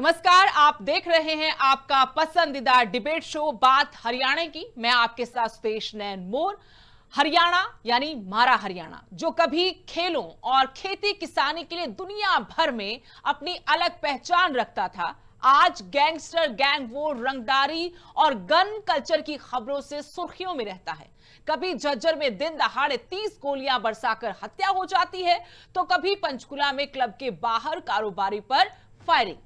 नमस्कार, आप देख रहे हैं आपका पसंदीदा डिबेट शो बात हरियाणा की। मैं आपके साथ सुदेश नैन मोर। हरियाणा यानी मारा हरियाणा, जो कभी खेलों और खेती किसानी के लिए दुनिया भर में अपनी अलग पहचान रखता था, आज गैंगस्टर, गैंग वॉर, रंगदारी और गन कल्चर की खबरों से सुर्खियों में रहता है। कभी झज्जर में दिन दहाड़े 30 गोलियां बरसाकर हत्या हो जाती है, तो कभी पंचकुला में क्लब के बाहर कारोबारी पर फायरिंग,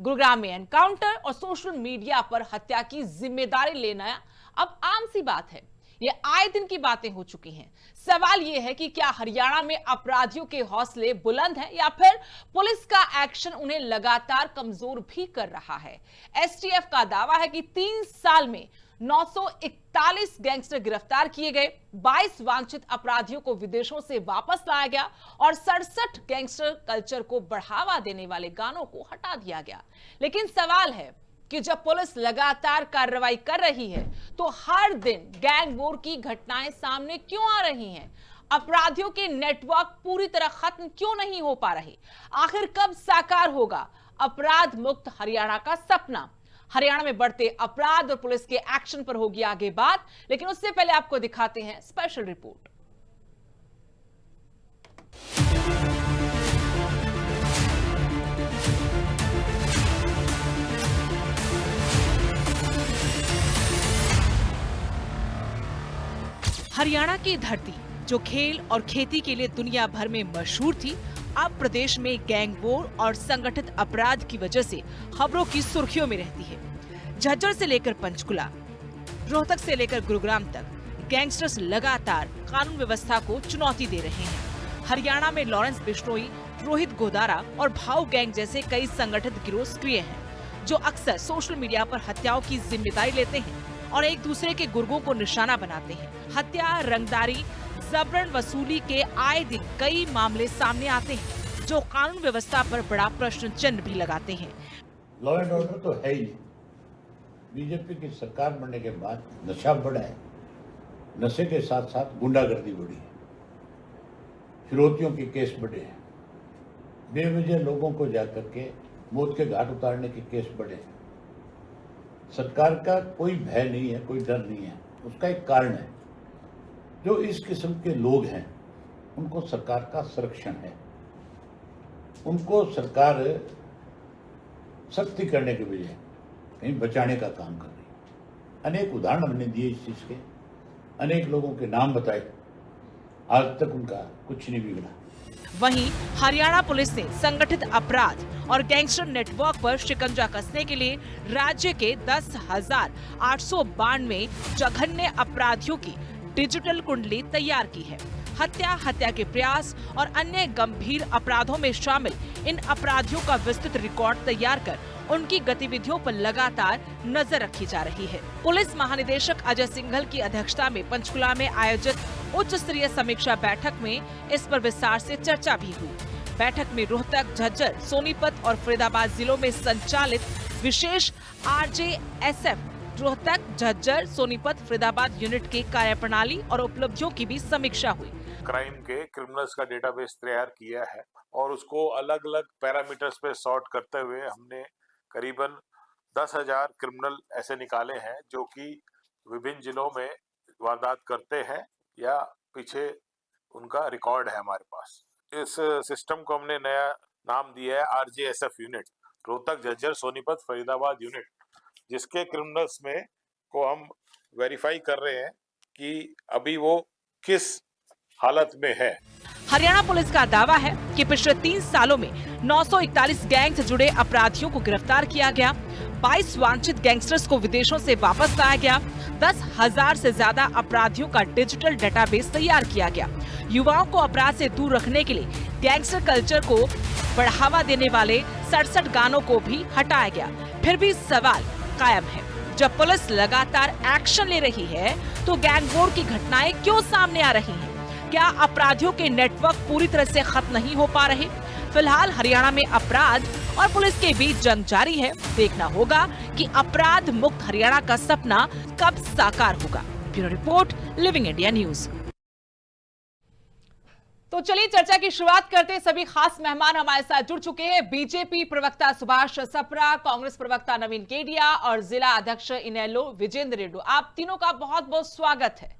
गुरुग्राम में एनकाउंटर और सोशल मीडिया पर हत्या की जिम्मेदारी लेना अब आम सी बात है। ये आए दिन की बातें हो चुकी हैं। सवाल यह है कि क्या हरियाणा में अपराधियों के हौसले बुलंद हैं या फिर पुलिस का एक्शन उन्हें लगातार कमजोर भी कर रहा है। एसटीएफ का दावा है कि 3 साल में 941 गैंगस्टर गिरफ्तार किए गए, 22 वांछित अपराधियों को विदेशों से वापस लाया गया और 67 गैंगस्टर कल्चर को बढ़ावा देने वाले गानों को हटा दिया गया। लेकिन सवाल है कि जब पुलिस लगातार कार्रवाई कर रही है, तो हर दिन गैंग वॉर की घटनाएं सामने क्यों आ रही हैं? अपराधियों के नेटवर्क पूरी तरह खत्म क्यों नहीं हो पा रहे? आखिर कब साकार होगा अपराध मुक्त हरियाणा का सपना? हरियाणा में बढ़ते अपराध और पुलिस के एक्शन पर होगी आगे बात, लेकिन उससे पहले आपको दिखाते हैं स्पेशल रिपोर्ट। हरियाणा की धरती, जो खेल और खेती के लिए दुनिया भर में मशहूर थी, अब प्रदेश में गैंग वॉर और संगठित अपराध की वजह से खबरों की सुर्खियों में रहती है। झज्जर से लेकर पंचकुला, रोहतक से लेकर गुरुग्राम तक गैंगस्टर्स लगातार कानून व्यवस्था को चुनौती दे रहे हैं। हरियाणा में लॉरेंस बिश्नोई, रोहित गोदारा और भाऊ गैंग जैसे कई संगठित गिरोह सक्रिय हैं, जो अक्सर सोशल मीडिया पर हत्याओं की जिम्मेदारी लेते हैं और एक दूसरे के गुर्गों को निशाना बनाते हैं। हत्या, रंगदारी, जबरन वसूली के आए दिन कई मामले सामने आते हैं, जो कानून व्यवस्था पर बड़ा प्रश्न चिन्ह भी लगाते हैं। लॉ एंड ऑर्डर तो है ही। बीजेपी की सरकार बनने के बाद नशा बढ़ा है, नशे के साथ साथ गुंडागर्दी बढ़ी है, फिरौतियों के केस बढ़े हैं, बेवजह लोगों को जाकर के मौत के घाट उतारने के केस बढ़े हैं। सरकार का कोई भय नहीं है, कोई डर नहीं है। उसका एक कारण है, जो इस किस्म के लोग हैं उनको सरकार का संरक्षण है, उनको सरकार सख्ती करने के बजाय कहीं बचाने का काम कर रही है। अनेक उदाहरण हमने दिए इस चीज के, अनेक लोगों के नाम बताए, आज तक उनका कुछ नहीं बिगड़ा। वहीं हरियाणा पुलिस ने संगठित अपराध और गैंगस्टर नेटवर्क पर शिकंजा कसने के लिए राज्य के 10,892 जघन्य अपराधियों की डिजिटल कुंडली तैयार की है। हत्या के प्रयास और अन्य गंभीर अपराधों में शामिल इन अपराधियों का विस्तृत रिकॉर्ड तैयार कर उनकी गतिविधियों पर लगातार नजर रखी जा रही है। पुलिस महानिदेशक अजय सिंघल की अध्यक्षता में पंचकुला में आयोजित उच्च स्तरीय समीक्षा बैठक में इस पर विस्तार से चर्चा भी हुई। बैठक में रोहतक, झज्जर, सोनीपत और फरीदाबाद जिलों में संचालित विशेष RJSF रोहतक, झज्जर, सोनीपत, फरीदाबाद यूनिट के कार्यप्रणाली और उपलब्धियों की भी समीक्षा हुई। क्राइम के क्रिमिनल्स का डेटाबेस तैयार किया है और उसको अलग अलग पैरामीटर्स पे सॉर्ट करते हुए हमने करीबन 10,000 क्रिमिनल ऐसे निकाले हैं जो कि विभिन्न जिलों में वारदात करते हैं या पीछे उनका रिकॉर्ड है हमारे पास। इस सिस्टम को हमने नया नाम दिया है RJSF unit, Rohtak, Jhajjar, Sonipat, Faridabad unit, जिसके क्रिमिनल्स में को हम वेरीफाई कर रहे हैं कि अभी वो किस हालत में है। हरियाणा पुलिस का दावा है कि पिछले 3 सालों में 941 गैंग से जुड़े अपराधियों को गिरफ्तार किया गया, 22 वांछित गैंगस्टर्स को विदेशों से वापस लाया गया, 10,000 से ज्यादा अपराधियों का डिजिटल डेटाबेस तैयार किया गया। युवाओं को अपराध से दूर रखने के लिए गैंगस्टर कल्चर को बढ़ावा देने वाले 67 गानों को भी हटाया गया। फिर भी सवाल कायम है, जब पुलिस लगातार एक्शन ले रही है, तो गैंग वॉर की घटनाएं क्यों सामने आ रही हैं? क्या अपराधियों के नेटवर्क पूरी तरह से खत्म नहीं हो पा रहे? फिलहाल हरियाणा में अपराध और पुलिस के बीच जंग जारी है। देखना होगा कि अपराध मुक्त हरियाणा का सपना कब साकार होगा। Bureau report, living India news. तो चलिए चर्चा की शुरुआत करते हैं। सभी खास मेहमान हमारे साथ जुड़ चुके हैं। बीजेपी प्रवक्ता सुभाष सप्रा, कांग्रेस प्रवक्ता नवीन केडिया और जिला अध्यक्ष इनेलो विजेंद्र रेड्डी। आप तीनों का बहुत बहुत स्वागत है।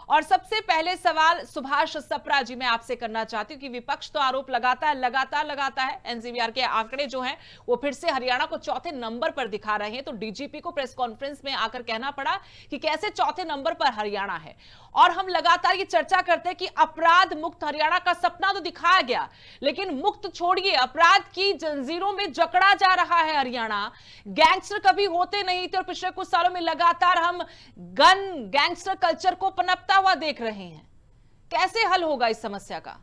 और सबसे पहले सवाल सुभाष सप्रा जी मैं आपसे करना चाहती हूं कि विपक्ष तो आरोप लगाता है एनसीबीआर के आंकड़े जो हैं वो फिर से हरियाणा को चौथे नंबर पर दिखा रहे हैं। तो डीजीपी को प्रेस कॉन्फ्रेंस में आकर कहना पड़ा कि कैसे चौथे नंबर पर हरियाणा है। और हम लगातार ये चर्चा करते हैं कि अपराध मुक्त हरियाणा का सपना तो दिखाया गया, लेकिन मुक्त छोड़िए, अपराध की जंजीरों में जकड़ा जा रहा है हरियाणा। गैंगस्टर कभी होते नहीं थे और पिछले कुछ सालों में लगातार हम गैंगस्टर कल्चर को पनपता हुआ देख रहे हैं। कैसे हल होगा इस समस्या का?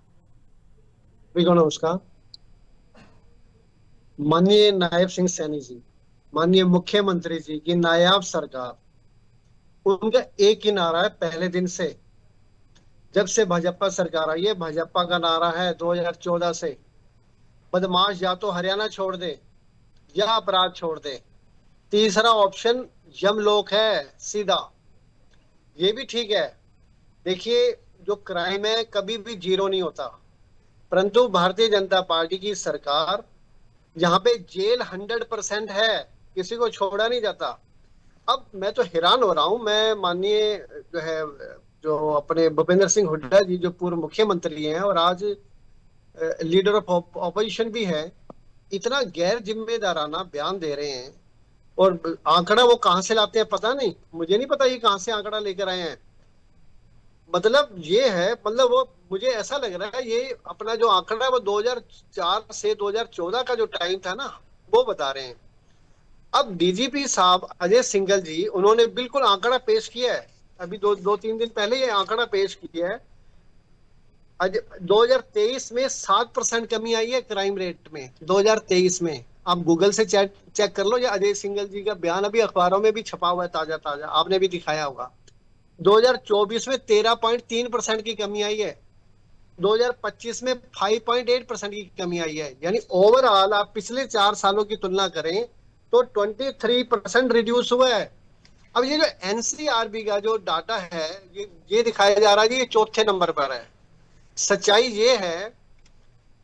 नमस्कार। माननीय नायब सिंह सैनी जी, माननीय मुख्यमंत्री जी की नायाब सरकार, उनका एक ही नारा है पहले दिन से, जब से भाजपा सरकार आई है। भाजपा का नारा है 2014 से, बदमाश या तो हरियाणा छोड़ दे या अपराध छोड़ दे, तीसरा ऑप्शन यमलोक है सीधा। ये भी ठीक है। देखिए, जो क्राइम है कभी भी जीरो नहीं होता, परंतु भारतीय जनता पार्टी की सरकार यहाँ पे जेल 100% है, किसी को छोड़ा नहीं जाता। अब मैं तो हैरान हो रहा हूँ। मैं माननीय जो अपने भूपेंद्र सिंह हुड्डा जी जो पूर्व मुख्यमंत्री हैं और आज लीडर ऑफ ऑपोजिशन भी है, इतना गैर जिम्मेदाराना बयान दे रहे हैं। और आंकड़ा वो कहाँ से लाते हैं पता नहीं, मुझे नहीं पता ये कहाँ से आंकड़ा लेकर आए हैं। मतलब ये है, मतलब वो मुझे ऐसा लग रहा है ये अपना जो आंकड़ा है वो 2004 से 2014 का जो टाइम था ना, वो बता रहे हैं। अब डीजीपी साहब अजय सिंघल जी, उन्होंने बिल्कुल आंकड़ा पेश किया है, अभी दो तीन दिन पहले ये आंकड़ा पेश किया है। 2023 में 7% कमी आई है क्राइम रेट में। 2023 में आप गूगल से चेक कर लो, या अजय सिंघल जी का बयान अभी अखबारों में भी छपा हुआ है, ताजा ताजा, आपने भी दिखाया होगा। 2024 में 13.3% की कमी आई है। 2025 में 5.8% की कमी आई है। यानी ओवरऑल आप पिछले 4 सालों की तुलना करें तो 23% रिड्यूस हुआ है। अब ये जो एनसीआरबी का जो डाटा है ये दिखाया जा रहा है ये चौथे नंबर पर है। सच्चाई ये है,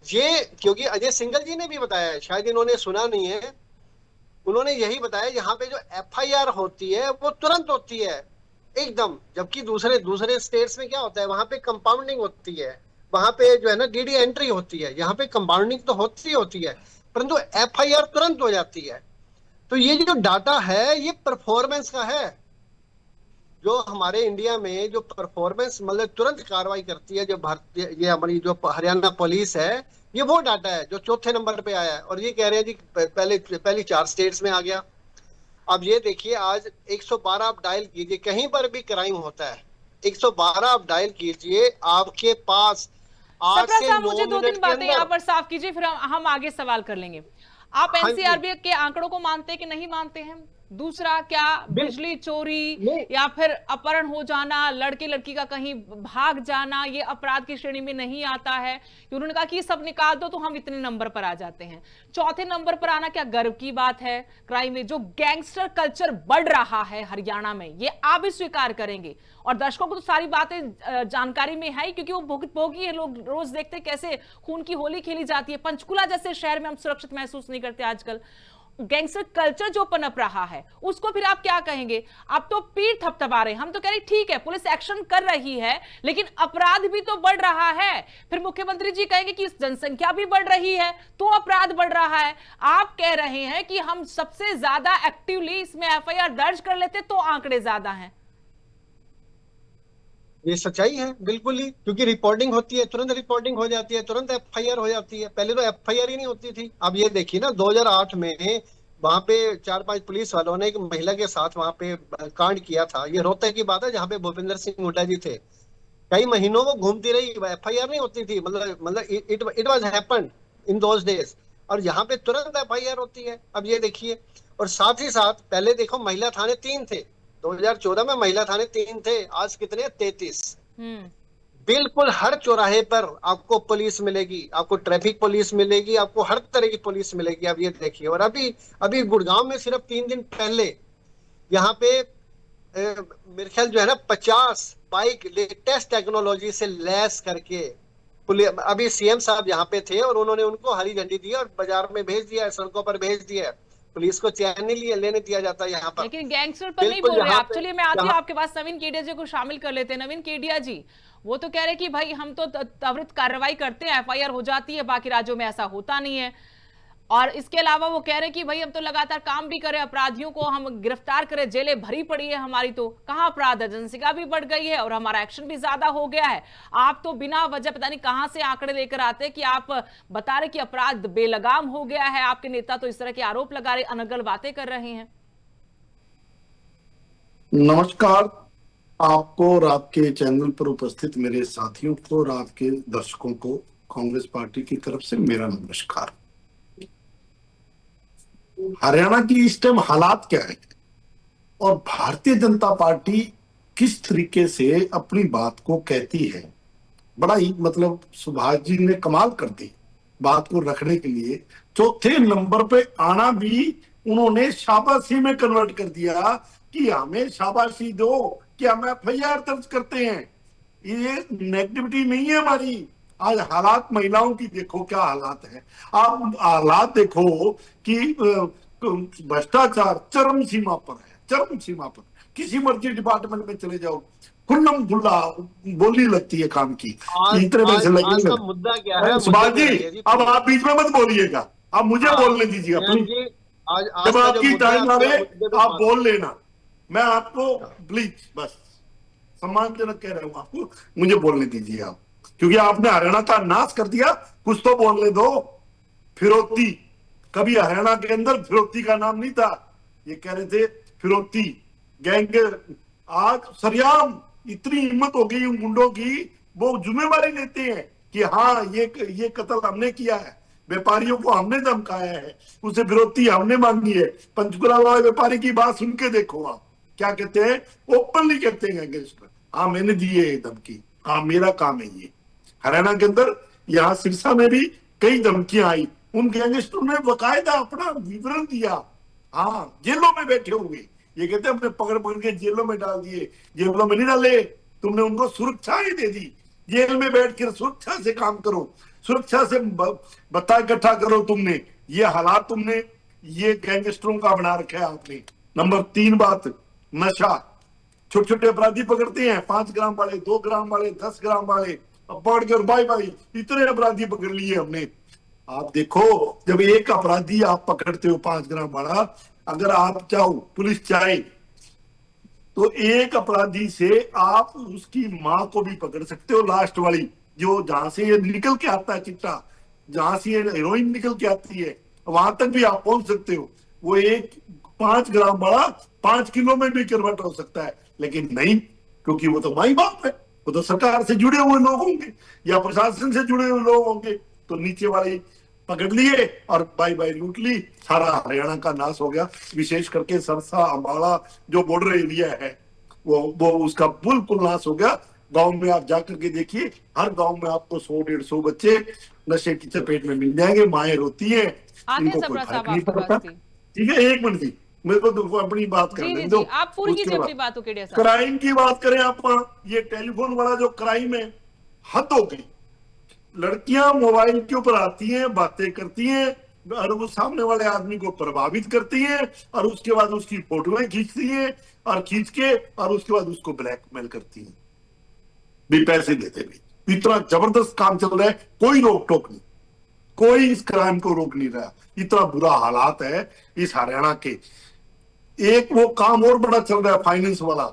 ये क्योंकि अजय सिंघल जी ने भी बताया है, शायद इन्होंने सुना नहीं है, उन्होंने यही बताया यहाँ पे जो एफआईआर होती है वो तुरंत होती है एकदम, जबकि दूसरे स्टेट्स में क्या होता है, वहां पे कंपाउंडिंग होती है, वहां पे जो है ना डीडी एंट्री होती है, यहाँ पे कंपाउंडिंग तो होती है परंतु एफआईआर तुरंत हो जाती है। तो ये जो डाटा है ये परफॉर्मेंस का है, जो हमारे इंडिया में जो परफॉर्मेंस मतलब तुरंत कार्रवाई करती है, जो भारतीय ये हमारी जो हरियाणा पुलिस है, ये वो डाटा है जो चौथे नंबर पे आया है। और ये कह रहे हैं जी पहली 4 स्टेट्स में आ गया। अब ये देखिए, आज 112 आप डायल कीजिए, कहीं पर भी क्राइम होता है 112 आप डायल कीजिए, आपके पास 8 से 9 मुझे 2-3 मिनट बातें यहाँ पर साफ कीजिए, फिर हम आगे सवाल कर लेंगे। आप एनसीआरबी के आंकड़ों को मानते हैं कि नहीं मानते हैं? दूसरा, क्या बिजली चोरी या फिर अपहरण हो जाना, लड़के लड़की का कहीं भाग जाना, ये अपराध की श्रेणी में नहीं आता है? उन्होंने कहा कि सब निकाल दो तो हम इतने नंबर पर आ जाते हैं। चौथे नंबर पर आना क्या गर्व की बात है? क्राइम में जो गैंगस्टर कल्चर बढ़ रहा है हरियाणा में, ये आप भी स्वीकार करेंगे और दर्शकों को तो सारी बातें जानकारी में है, क्योंकि वो भोगी है, लोग रोज देखते हैं कैसे खून की होली खेली जाती है। पंचकुला जैसे शहर में हम सुरक्षित महसूस नहीं करते आजकल। गैंगस्टर कल्चर जो पनप रहा है उसको फिर आप क्या कहेंगे? आप तो पीठ थपथपा रहे हैं, हम तो कह रहे ठीक है पुलिस एक्शन कर रही है, लेकिन अपराध भी तो बढ़ रहा है। फिर मुख्यमंत्री जी कहेंगे कि जनसंख्या भी बढ़ रही है तो अपराध बढ़ रहा है। आप कह रहे हैं कि हम सबसे ज्यादा एक्टिवली इसमें एफआईआर दर्ज कर लेते तो आंकड़े ज्यादा हैं। ये सच्चाई है बिल्कुल ही, क्योंकि रिपोर्टिंग होती है, तुरंत रिपोर्टिंग हो जाती है, तुरंत एफआईआर हो जाती है। पहले तो एफआईआर ही नहीं होती थी। अब ये देखिए ना, 2008 में वहां पे 4-5 पुलिस वालों ने एक महिला के साथ वहां पे कांड किया था। ये रोहतक की बात है, जहाँ पे भूपेंद्र सिंह हुड्डा जी थे। कई महीनों वो घूमती रही, एफआईआर नहीं होती थी। मतलब it was happened in those days, और यहाँ पे तुरंत एफआईआर होती है। अब ये देखिए, और साथ ही साथ पहले देखो महिला थाने 3 थे, 2014 में महिला थाने 3 थे, आज कितने? 33। बिल्कुल हर चौराहे पर आपको पुलिस मिलेगी, आपको ट्रैफिक पुलिस मिलेगी, आपको हर तरह की पुलिस मिलेगी। अब ये देखिए, और अभी गुड़गांव में सिर्फ 3 दिन पहले यहाँ पे मेरे ख्याल जो है ना 50 बाइक लेटेस्ट टेक्नोलॉजी से लैस करके पुलिस अभी सीएम साहब यहाँ पे थे और उन्होंने उनको हरी झंडी दी और बाजार में भेज दिया है, सड़कों पर भेज दिया है। पुलिस को चैन नहीं लिए लेने दिया जाता है यहाँ पर। लेकिन गैंगस्टर पर नहीं बिल्कुल बोल रहे यहाँ आप। पे चलिए मैं आती हूँ यहाँ आपके पास, नवीन केडिया जी को शामिल कर लेते हैं। नवीन केडिया जी, वो तो कह रहे कि भाई हम तो त्वरित कार्रवाई करते हैं, एफआईआर हो जाती है, बाकी राज्यों में ऐसा होता नहीं है। और इसके अलावा वो कह रहे कि भाई हम तो लगातार काम भी करें, अपराधियों को हम गिरफ्तार करें, जेलें भरी पड़ी है हमारी, तो कहां अपराध है, जनसंख्या भी बढ़ गई है और हमारा एक्शन भी ज्यादा हो गया है। आप तो बिना वजह पता नहीं कहां से आंकड़े लेकर आते हैं कि आप बता रहे कि अपराध बेलगाम हो गया है। आपके नेता तो इस तरह के आरोप लगा रहे, अनगल बातें कर रहे हैं। नमस्कार आपको और आपके चैनल पर उपस्थित मेरे साथियों को और आपके दर्शकों को कांग्रेस पार्टी की तरफ से मेरा नमस्कार। हरियाणा की इस टाइम हालात क्या है और भारतीय जनता पार्टी किस तरीके से अपनी बात को कहती है, बड़ा ही मतलब सुभाष जी ने कमाल कर दी बात को रखने के लिए। चौथे नंबर पे आना भी उन्होंने शाबाशी में कन्वर्ट कर दिया कि हमें शाबाशी दो कि हम एफआईआर दर्ज करते हैं। ये नेगेटिविटी नहीं है हमारी। आज हालात महिलाओं की देखो क्या हालात है, आप हालात देखो कि भ्रष्टाचार चरम सीमा पर है, चरम सीमा पर। किसी मर्जी डिपार्टमेंट में चले जाओ, खुल्लम खुल्ला बोली लगती है काम की। इतने पैसे लगेंगे। मुद्दा क्या है सुभाष जी, अब आप बीच में मत बोलिएगा, आप मुझे बोलने दीजिएगा प्लीज। जब आपकी टाइम आवे आप बोल लेना, मैं आपको प्लीज बस सम्मानजनक कह रहा हूं आपको, मुझे बोलने दीजिए आप, क्योंकि आपने हरियाणा का नाश कर दिया। कुछ तो बोलने दो। फिरौती, कभी हरियाणा के अंदर फिरौती का नाम नहीं था। ये कह रहे थे फिरौती गैंग, आज सरियाम इतनी हिम्मत हो गई उन गुंडों की, वो जिम्मेवारी लेते हैं कि हाँ ये कत्ल हमने किया है, व्यापारियों को हमने धमकाया है, उसे फिरौती हमने मांगी है। पंचकुला वाले व्यापारी की बात सुन के देखो आप क्या कहते हैं, ओपनली कहते हैं गैंगस्टर, हाँ मैंने दी है धमकी, हाँ मेरा काम है ये। हरियाणा के अंदर यहाँ सिरसा में भी कई धमकियां आई, उन गैंगस्टरों ने बकायदा अपना विवरण दिया। हाँ जेलों में बैठे हुए, ये कहते हमने पकड़ पकड़ के जेलों में डाल दिए। जेलों में नहीं डाले, तुमने उनको सुरक्षाएं दे दी। जेल में बैठ कर सुरक्षा से काम करो, सुरक्षा से बता इकट्ठा करो। तुमने ये हालात तुमने ये गैंगस्टरों का बना रखा है आपने। नंबर 3 बात, नशा। छोटे छोटे अपराधी पकड़ते हैं, 5 ग्राम वाले, 2 ग्राम वाले, 10 ग्राम वाले, अब पकड़ कर भाई इतने अपराधी पकड़ लिए हमने। आप देखो, जब एक अपराधी आप पकड़ते हो 5 ग्राम वाला, अगर आप चाहो पुलिस चाहे तो एक अपराधी से आप उसकी मां को भी पकड़ सकते हो, लास्ट वाली जो जहां से ये निकल के आता है चिट्टा, जहां से ये हेरोइन निकल के आती है, वहां तक भी आप पहुंच सकते हो। वो एक 5 ग्राम वाला 5 किलो में भी कन्वर्ट हो सकता है, लेकिन नहीं, क्योंकि वो तो माई बाप है, वो तो सरकार से जुड़े हुए लोग होंगे या प्रशासन से जुड़े हुए लोग होंगे। तो नीचे वाले पकड़ लिए और बाई बाई लूट ली, सारा हरियाणा का नाश हो गया। विशेष करके सरसा अम्बाला जो बॉर्डर एरिया है वो उसका बिल्कुल नाश हो गया। गांव में आप जाकर के देखिए, हर गांव में आपको 100-150 बच्चे नशे की चपेट में मिल जाएंगे, माएं रोती है, इनको कोई फर्क नहीं पड़ता। ठीक है, 1 मिनट दी मेरे को तो अपनी बात करने दो। आप पूरी कीजिए अपनी बात। क्राइम की बात करें आप, ये टेलीफोन वाला जो क्राइम है, हद हो गई। लड़कियां मोबाइल के ऊपर आती हैं, बातें करती हैं और वो सामने वाले आदमी को प्रभावित करती हैं और उसके बाद उसकी फोटोएं खींचती हैं और खींच के और उसके बाद उसको ब्लैकमेल करती हैं, भी पैसे देते भी। इतना जबरदस्त काम चल रहा है, कोई रोक टोक नहीं, कोई इस क्राइम को रोक नहीं रहा। इतना बुरा हालात है इस हरियाणा के। एक वो काम और बड़ा चल रहा है फाइनेंस वाला,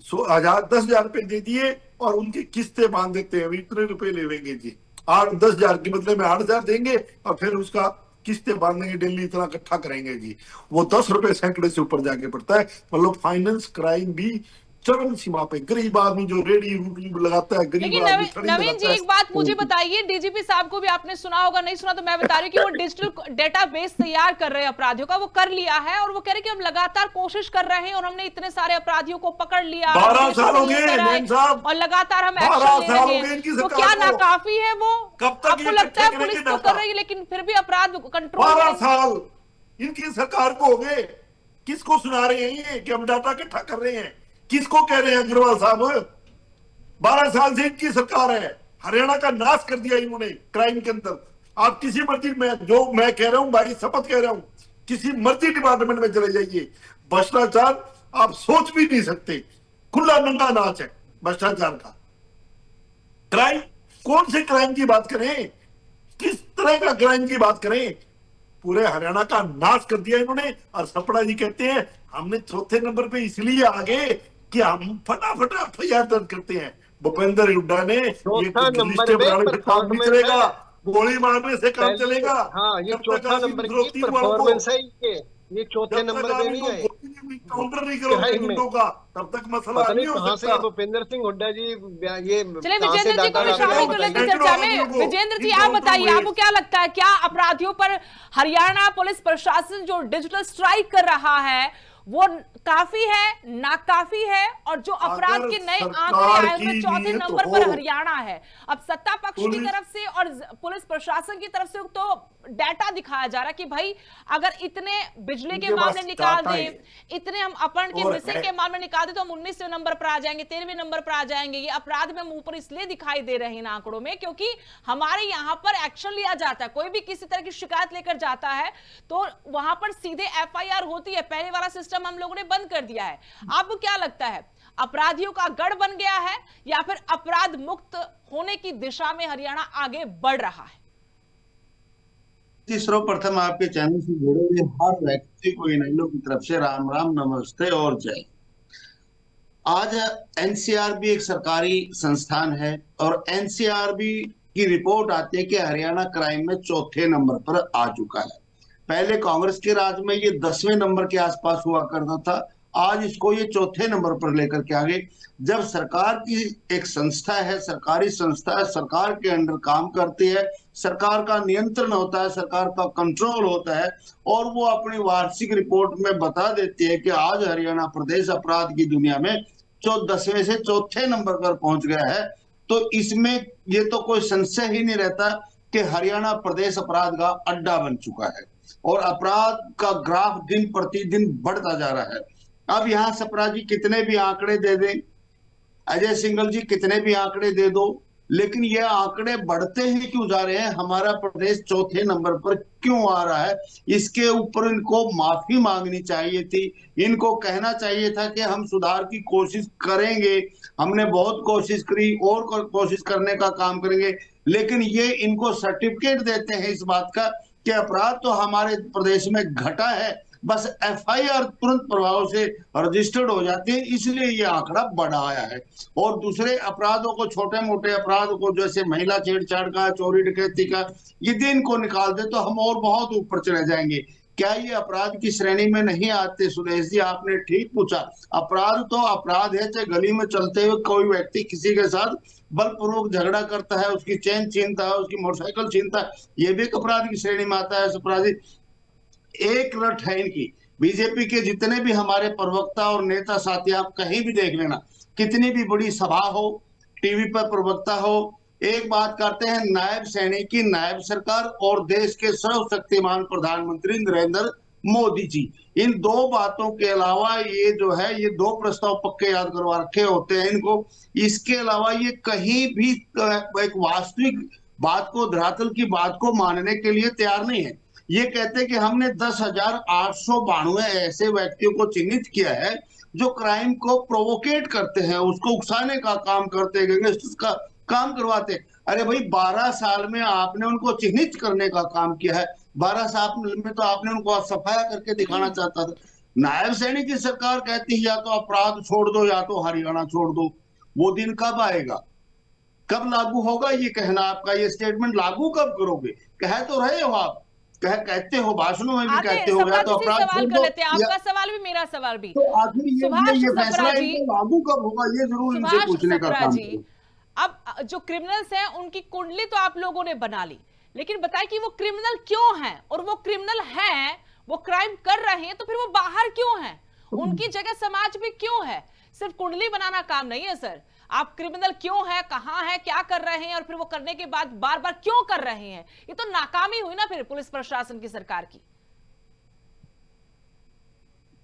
10,000 रुपए दे दिए और उनकी किस्तें बांध देते हैं, इतने रुपए लेंगे जी, 8-10,000 के बदले में 8,000 देंगे और फिर उसका किस्तें बांधेंगे, डेली इतना इकट्ठा करेंगे जी। वो 10 रुपए सैकड़े से ऊपर जाके पड़ता है। मतलब फाइनेंस क्राइम भी चरम सीमा पे। गरीब आदमी जो रेडी रूटी लगाता है, गरीब आदमी। नवीन जी, एक बात मुझे बताइए, डीजीपी साहब को भी आपने सुना होगा, नहीं सुना तो मैं बता रही हूँ कि वो डिजिटल डेटाबेस तैयार कर रहे हैं अपराधियों का, वो कर लिया है और वो कह रहे कि हम लगातार कोशिश कर रहे हैं और हमने इतने सारे अपराधियों को पकड़ लिया, 12 साल हो गए और लगातार हम एक्शन ले रहे हैं। तो क्या नाकाफी है वो? आपको लगता है पुलिस तो कर रही है लेकिन फिर भी अपराध कंट्रोल? 12 साल इनकी सरकार को हो गए। किसको सुना रहे हैं कि हम डाटा इकट्ठा कर रहे हैं? किसको कह रहे हैं अग्रवाल साहब? 12 साल से इनकी सरकार है, हरियाणा का नाश कर दिया इन्होंने क्राइम के अंदर। आप किसी मर्जी में, जो मैं कह रहा हूं भाई, शपथ कह रहा हूं, किसी मर्जी डिपार्टमेंट में चले जाइए, भ्रष्टाचार आप सोच भी नहीं सकते, खुला नंगा नाच है भ्रष्टाचार का। क्राइम, कौन से क्राइम की बात करें, किस तरह का क्राइम की बात करें? पूरे हरियाणा का नाश कर दिया इन्होंने। और सपड़ा जी कहते हैं हमने चौथे नंबर पे इसलिए आ गए कि हम फटाफट एफआईआर दर्ज करते हैं। भूपेंद्र हुड्डा ने ये चौथा नंबर लिस्टें पे बनाने से काम नहीं परफॉर्मेंस चलेगा, है। गोली मारने से काम पहले, चलेगा। हाँ, ये जब तक चौथा आप इन नंबर की विरोधी वालों को, परफॉर्मेंस है ये चौथे जब तक नंबर आप पे नहीं इनको आए काउंटर नहीं करोगे क्राइम में। गुंडों का, तब तक मसला पता नहीं नहीं हो कहाँ से सकता। ये भूपेंद्र सिंह हुड्डा जी ये चलिए कहाँ से विजेंद्र जी को डाटा भी ला रहे शामिल हैं कर लेते बताइए। हैं चर्चा में। विजेंद्र जी आप बताइए, आपको क्या लगता है, क्या अपराधियों पर हरियाणा पुलिस प्रशासन जो डिजिटल स्ट्राइक कर रहा है वो काफी है, नाकाफी है? और जो अपराध के नए आंकड़े आए हुए चौथे नंबर पर हरियाणा है, अब सत्ता पक्ष की तरफ से और पुलिस प्रशासन की तरफ से तो डाटा दिखाया जा रहा है कि भाई अगर इतने बिजली के मामले निकाल दें, इतने हम अपहरण के मिसिंग के मामले निकाल दें तो हम 19वें नंबर पर आ जाएंगे, 13वें नंबर पर आ जाएंगे। ये अपराध में हम ऊपर इसलिए दिखाई दे रहे हैं इन आंकड़ों में क्योंकि हमारे यहाँ पर एक्शन लिया जाता है। कोई भी किसी तरह की शिकायत लेकर जाता है तो वहां पर सीधे एफआईआर होती है। पहले वाला सिस्टम हम लोगों ने बंद कर दिया है। आपको क्या लगता है, अपराधियों का गढ़ बन गया है या फिर अपराध मुक्त होने की दिशा में हरियाणा आगे बढ़ रहा है? सर्वप्रथम आपके चैनल से जुड़े हुए हर व्यक्ति को इनेलो की तरफ से राम राम, नमस्ते और जय। आज एनसीआरबी एक सरकारी संस्थान है और एनसीआरबी की रिपोर्ट आती है कि हरियाणा क्राइम में चौथे नंबर पर आ चुका है। पहले कांग्रेस के राज में ये 10वें नंबर के आसपास हुआ करता था, आज इसको ये चौथे नंबर पर लेकर के आ गए। जब सरकार की एक संस्था है, सरकारी संस्था है, सरकार के अंडर काम करती है, सरकार का नियंत्रण होता है, सरकार का कंट्रोल होता है और वो अपनी वार्षिक रिपोर्ट में बता देती है कि आज हरियाणा प्रदेश अपराध की दुनिया में 10वें से चौथे नंबर पर पहुंच गया है, तो इसमें ये तो कोई संशय ही नहीं रहता कि हरियाणा प्रदेश अपराध का अड्डा बन चुका है और अपराध का ग्राफ दिन प्रतिदिन बढ़ता जा रहा है। अब यहाँ सपरा जी कितने भी आंकड़े दे दें, अजय सिंघल जी कितने भी आंकड़े दे दो, लेकिन ये आंकड़े बढ़ते ही क्यों जा रहे हैं? हमारा प्रदेश चौथे नंबर पर क्यों आ रहा है? इसके ऊपर इनको माफी मांगनी चाहिए थी। इनको कहना चाहिए था कि हम सुधार की कोशिश करेंगे, हमने बहुत कोशिश करी और कोशिश करने का काम करेंगे, लेकिन ये इनको सर्टिफिकेट देते हैं इस बात का कि अपराध तो हमारे प्रदेश में घटा है, बस एफआईआर तुरंत प्रभाव से रजिस्टर्ड हो जाती है, इसलिए ये आंकड़ा बढ़ा आया है। और दूसरे अपराधों को, छोटे मोटे अपराधों को, जैसे महिला छेड़छाड़ का, चोरी डकैती का, यदि इनको निकाल दे तो हम और बहुत ऊपर चले जाएंगे। क्या ये अपराध की श्रेणी में नहीं आते? सुरेश जी आपने ठीक पूछा, अपराध तो अपराध है। चाहे गली में चलते हुए कोई व्यक्ति किसी के साथ बलपूर्वक झगड़ा करता है, उसकी चेन छीनता है, उसकी मोटरसाइकिल छीनता है, ये भी एक अपराध की श्रेणी में आता है। अपराधी एक रट है इनकी। बीजेपी के जितने भी हमारे प्रवक्ता और नेता साथी आप कहीं भी देख लेना, कितनी भी बड़ी सभा हो, टीवी पर प्रवक्ता हो, एक बात करते हैं, नायब सैनिक की नायब सरकार और देश के सर्वशक्तिमान प्रधानमंत्री नरेंद्र मोदी जी, इन दो बातों के अलावा ये जो है, ये दो प्रस्ताव पक्के याद करवा रखे होते हैं इनको। इसके अलावा ये कहीं भी एक वास्तविक बात को, धरातल की बात को मानने के लिए तैयार नहीं है। ये कहते हैं कि हमने 10,892 ऐसे व्यक्तियों को चिन्हित किया है जो क्राइम को प्रोवोकेट करते हैं, उसको उकसाने का काम करते हैं, गैंगस्टर्स का काम करवाते हैं। अरे भाई 12 साल में आपने उनको चिन्हित करने का काम किया है, 12 साल में तो आपने उनको सफाया करके दिखाना चाहता था। नायब सैनिक की सरकार कहती है या तो अपराध छोड़ दो या तो हरियाणा छोड़ दो। वो दिन कब आएगा, कब लागू होगा? ये कहना आपका, ये स्टेटमेंट लागू कब करोगे? कह तो रहे हो आप, कहते हो, भाषणों में भी कहते हो, या तो अपराध सवाल कर लेते हैं, आपका सवाल भी मेरा सवाल भी, तो आखिर ये फैसला लागू कब होगा, ये जरूर इनसे पूछने का काम है। अब जो क्रिमिनल्स हैं उनकी कुंडली तो आप लोगों ने बना ली, लेकिन बताएं कि वो क्रिमिनल क्यों हैं, और वो क्रिमिनल हैं, वो क्राइम कर रहे हैं, तो फिर वो बाहर क्यों हैं? उनकी जगह समाज में क्यों है? सिर्फ कुंडली बनाना काम नहीं है सर। आप क्रिमिनल क्यों है, कहां है, क्या कर रहे हैं, और फिर वो करने के बाद बार बार क्यों कर रहे हैं? ये तो नाकामी हुई ना फिर पुलिस प्रशासन की, सरकार की।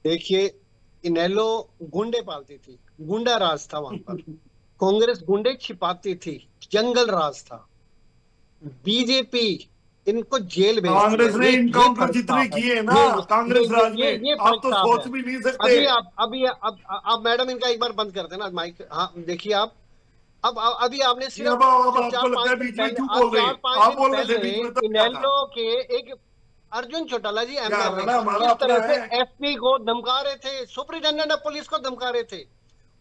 देखिए, इनेलो गुंडे पालती थी, गुंडा राज था वहां पर। कांग्रेस गुंडे छिपाती थी, जंगल राज था। बीजेपी इनको जेल भेजती है। कांग्रेस ने ये इनकाउंटर फर्क जितने था। किए ना कांग्रेस राज में, ये आप फर्क तो था सोच है। भी नहीं सकते। अब मैडम इनका एक बार बंद कर देना माइक। हाँ देखिए आप, अभी आपने सिर्फ अब आपको लगता है बीच में क्यों बोल रहे हैं? आप बोल रहे थे बीच में, तब क्या था? इनेलो के एक अर्जुन चौटाला जी क्या एमएलए हमारा हमारा किस अपना तरह से है? एसपी को धमका रहे थे, सुपरिटेंडेंट ऑफ पुलिस को धमका रहे थे।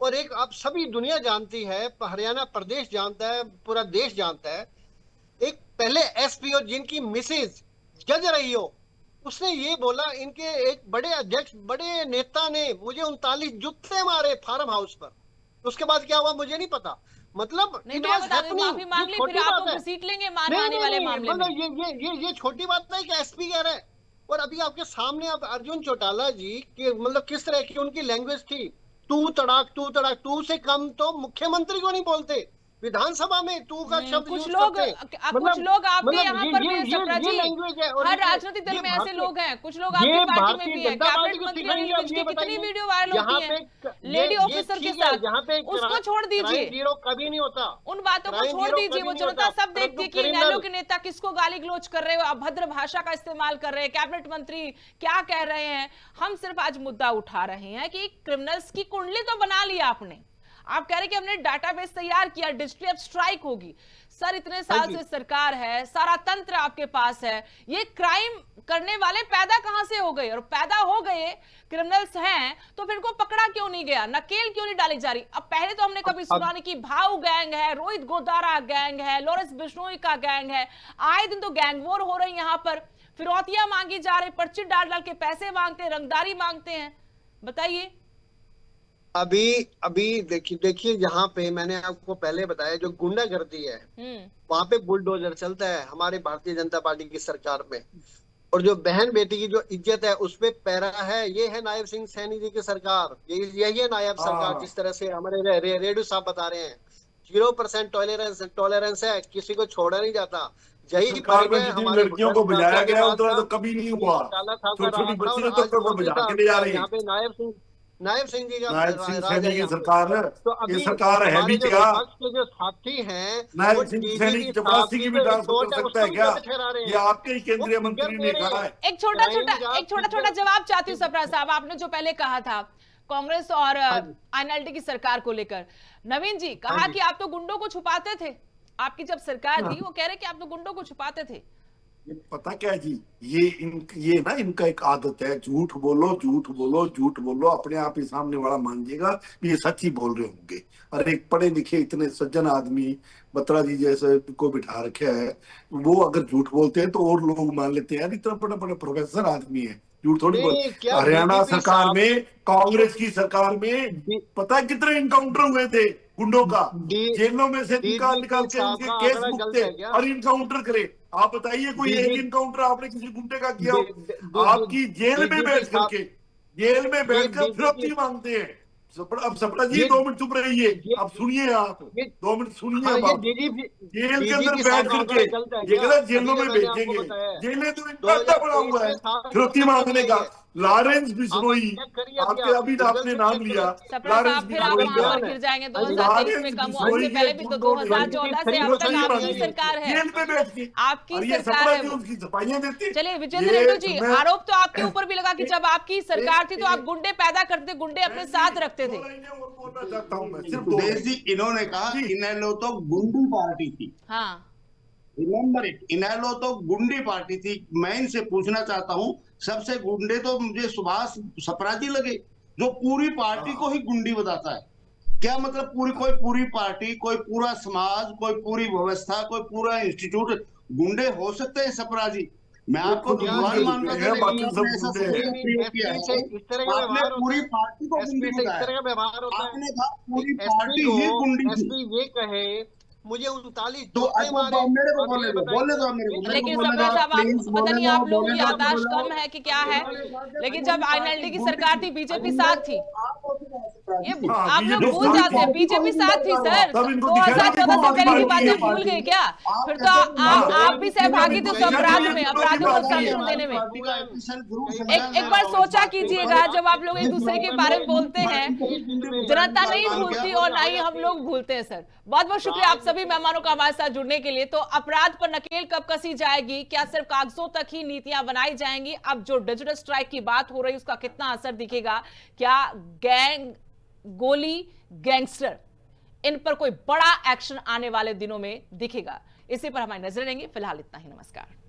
और एक आप सभी दुनिया जानती है, हरियाणा प्रदेश जानता है, पूरा देश जानता है, एक पहले एसपी और जिनकी मिसेज जज रही हो, उसने ये बोला, इनके एक बड़े अध्यक्ष बड़े नेता ने मुझे 39 जूते मारे फार्म हाउस पर। उसके बाद क्या हुआ मुझे नहीं पता। मतलब नहीं, it मैं was बता दूं, happening। माफी मांग ये ली, छोटी फिर बात आपको है। घसीट लेंगे नहीं, मारने नहीं, वाले नहीं, मामले में। मतलब ये छोटी बात नहीं कि एसपी कह रहा है। और अभी आपके सामने अब अर्जुन चौटाला जी के मतलब किस तरह की उनकी लैंग्वेज थी, तू तड़ाक, तू से कम तो मुख्यमंत्री को नहीं बोलते, विधानसभा में तू का शब्द कुछ यूज लोग करते हैं। कुछ लोग आपके मतलब यहाँ पर भी हैं सप्रा जी, लैंग्वेज है। और हर देखिए, राजनीतिक दल ये में ऐसे भारतीय- लोग हैं, कुछ लोग ये आपकी पार्टी में भारतीय भी हैं। जनता पार्टी कैबिनेट को मंत्री सिखाएंगे, अनिल विज अब की ये कितनी बताइए। वीडियो वायरल यहाँ होती पे हैं लेडी ऑफिसर के ठीक है, साथ, यहाँ पे उसको छोड़ दीजिए, क्राइम ब्यूरो कभी नहीं होता, उन बातों को क्राइम छोड़ ब्यूरो दीजिए। कभी वो नहीं जनता होता, सब देखती है कि परंतु इनेलो के नेता किसको गाली गलौज कर रहे हो, अभद्र भाषा का इस्तेमाल कर रहे हैं, कैबिनेट मंत्री क्या कह रहे हैं। हम सिर्फ आज मुद्दा उठा रहे हैं कि क्रिमिनल्स की कुंडली तो बना ली आपने, आप कह रहे कि हमने डाटाबेस तैयार किया, डिजिटली अब स्ट्राइक होगी। सर इतने साल से सरकार है, सारा तंत्र आपके पास है, ये क्राइम करने वाले पैदा कहां से हो गए? और पैदा हो गए क्रिमिनल्स हैं तो फिर इनको पकड़ा क्यों नहीं गया, नकेल क्यों नहीं डाली जा रही? अब पहले तो हमने कभी सुना नहीं कि भाऊ गैंग है, रोहित गोदारा गैंग है, लॉरेंस बिश्नोई का गैंग है, आए दिन तो गैंग वॉर हो रही यहाँ पर, फिरौतियां मांगी जा रही, पर्ची डाल डाल के पैसे मांगते हैं, रंगदारी मांगते हैं। बताइए। अभी देखिए यहाँ पे मैंने आपको पहले बताया, जो गुंडागर्दी है वहां पे बुलडोजर चलता है हमारे भारतीय जनता पार्टी की सरकार में। और जो बहन बेटी की जो इज्जत है उस पे पैरा है, ये है नायब सिंह सैनी जी की सरकार, यही है नायब सरकार। जिस तरह से हमारे रेडू साहब बता रहे हैं, 0% टॉलरेंस है, किसी को छोड़ा नहीं जाता। यही फर्क है हमारे लड़कियों को बजाया गया उतना तो कभी नहीं हुआ, छोटी बच्ची तो बजा के ले जा रही है। यहाँ पे नायब सिंह जी का नायब सिंह राज सैनी है की यहाँ पे। सरकार है, तो अभी ये सरकार है भी हमारे जो क्या? विपक्ष के जो साथी हैं, नायब वो सिंह DG सैनी की चपरासी की भी जो डांस रिपोर्ट कर है सकता है उसको क्या? भी ठहरा रहे ये हैं। आपके ही केंद्रीय वो मंत्री फिगर ने दे रहे कहा हैं। है। एक छोटा छोटा जवाब चाहती हूँ सप्रा साहब, आपने जो पहले कहा था कांग्रेस और एनएलडी की सरकार को लेकर, नवीन जी कहा कि आप तो गुंडों को छुपाते थे, आपकी जब सरकार थी वो कह रहे कि आप तो गुंडों को छुपाते थे। ये पता क्या जी, ये ना इनका एक आदत है, झूठ बोलो झूठ बोलो झूठ बोलो, अपने आप ही सामने वाला मान जाएगा ये सच ही बोल रहे होंगे। और एक पढ़े लिखे इतने सज्जन आदमी बत्रा जी जैसे को बिठा रखे है, वो अगर झूठ बोलते हैं तो और लोग मान लेते हैं, इतना बड़े बड़े प्रोफेसर आदमी है, झूठ थोड़ी बोल। हरियाणा सरकार में, कांग्रेस की सरकार में पता है कितने इनकाउंटर हुए थे गुंडों का, जेलों में से निकाल के उनके केस बुक थे और इनकाउंटर करे। आप बताइए कोई एक इनकाउंटर आपने किसी गुंडे का किया हो? आपकी जेल में बैठ करके, जेल में बैठकर फिरौती मांगते हैं। अब सपना जी 2 मिनट चुप रहिए, अब सुनिए आप 2 मिनट सुनिए। जेल के अंदर बैठ करके ये गलत जेलों में भेजेंगे, जेलें तो इनका अड्डा बना हुआ है फिरौती मांगने का। लॉरेंस बिश्नोई, आपके अभी आपने नाम लिया लॉरेंस बिश्नोई का, गिर जाएंगे 2023 में कम, उससे पहले भी तो 2014 से अब तक आपकी सरकार है, जेल में बैठ के आपकी सरकार है। उसकी सफाइयां देते। चलिए विजेंद्र रेड्डी जी, आरोप तो आपके ऊपर भी लगा कि जब आपकी सरकार थी तो आप गुंडे पैदा करते, गुंडे अपने साथ रखते थे। बोलना चाहता हूं मैं सिर्फ सुदेश जी, इन्होंने कहा इनेलो तो गुंडी पार्टी थी। हाँ, रिमेंबर इट, इनेलो तो गुंडी पार्टी थी। मैं इनसे पूछना चाहता हूं, सबसे गुंडे तो मुझे सुभाष सपराजी लगे, जो पूरी पार्टी को ही गुंडी बताता है। क्या मतलब पूरी पार्टी, कोई पूरा समाज, कोई पूरी व्यवस्था, कोई पूरा इंस्टीट्यूट गुंडे हो सकते हैं सपराजी? मैं आपको भगवान मानता हूं, आपने पूरी पार्टी को गुंडी बताया, आपने कहा पूरी पार्टी ही गुंडी थी। ये कहे मुझे 39 तो जूते अच्छा, मारे। तो मेरे को अब बोलने ये दो, बताइए, बोलने दो मेरे को, लेकिन बोलने सरपंच दो, साहब, आप प्लीज पता नहीं बोलने आप दो, लोगों की बोलने दो, याददाश्त बोलने दो। कम है कि क्या है, लेकिन जब आईएनएलडी की सरकार थी बीजेपी अभी साथ थी, ये हाँ, आप लोग बीजेपी भूल साथ जाते हैं, थी। बीजेपी साथ थी सर। तब इनको दिखाई नहीं कि 2014 से गुंडागर्दी पहले की पार्टी बातें है। भूल गए क्या? फिर तो आप भी सहभागी थे उस अपराध में, अपराधियों को संरक्षण देने में। एक बार सोचा कीजिएगा, जब आप लोग एक दूसरे के बारे में बोलते हैं, जनता नहीं भूलती और ना ही हम लोग भूलते हैं सर। बहुत बहुत शुक्रिया आप सभी मेहमानों का हमारे साथ जुड़ने के लिए। तो अपराध पर नकेल कब कसी जाएगी? क्या सिर्फ कागजों तक ही नीतियां बनाई जाएंगी? अब जो डिजिटल स्ट्राइक की बात हो रही है उसका कितना असर दिखेगा? क्या गैंग, गोली, गैंगस्टर, इन पर कोई बड़ा एक्शन आने वाले दिनों में दिखेगा? इसी पर हमारी नजर रहेंगी। फिलहाल इतना ही, नमस्कार।